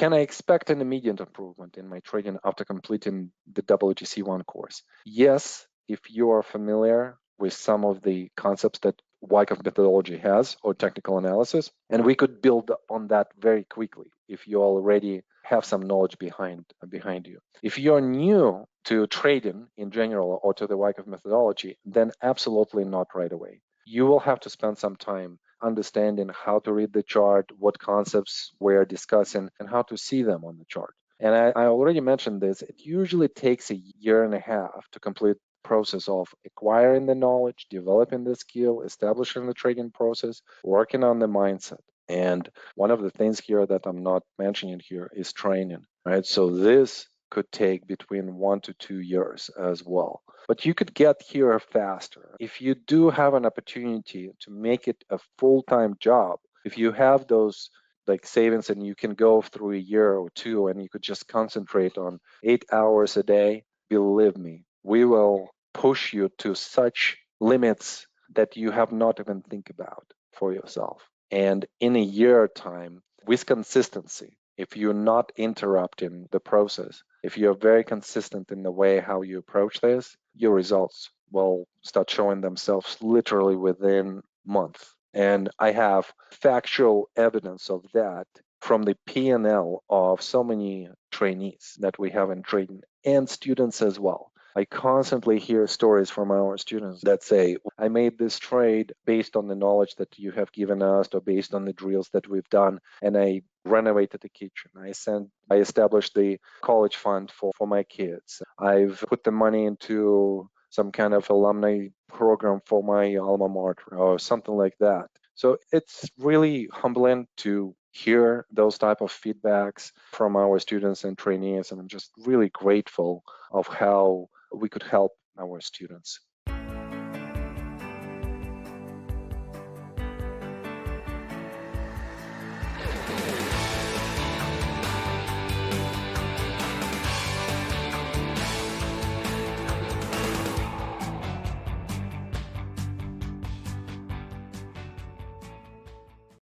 Can I expect an immediate improvement in my trading after completing the WTC1 course? Yes, if you are familiar with some of the concepts that Wyckoff methodology has or technical analysis, and we could build on that very quickly if you already have some knowledge behind you. If you're new to trading in general or to the Wyckoff methodology, then absolutely not right away. You will have to spend some time understanding how to read the chart, what concepts we're discussing, and how to see them on the chart. And I already mentioned this, it usually takes a year and a half to complete the process of acquiring the knowledge, developing the skill, establishing the trading process, working on the mindset. And one of the things here that I'm not mentioning here is training, right? So this could take between 1 to 2 years as well. But you could get here faster. If you do have an opportunity to make it a full-time job, if you have those like savings and you can go through a year or two and you could just concentrate on 8 hours a day, believe me, we will push you to such limits that you have not even think about for yourself. And in a year time, with consistency, if you're not interrupting the process, if you're very consistent in the way how you approach this, your results will start showing themselves literally within months. And I have factual evidence of that from the P&L of so many trainees that we have in trading and students as well. I constantly hear stories from our students that say, I made this trade based on the knowledge that you have given us or based on the drills that we've done, and I renovated the kitchen. I established the college fund for my kids. I've put the money into some kind of alumni program for my alma mater or something like that. So it's really humbling to hear those type of feedbacks from our students and trainees, and I'm just really grateful of how we could help our students.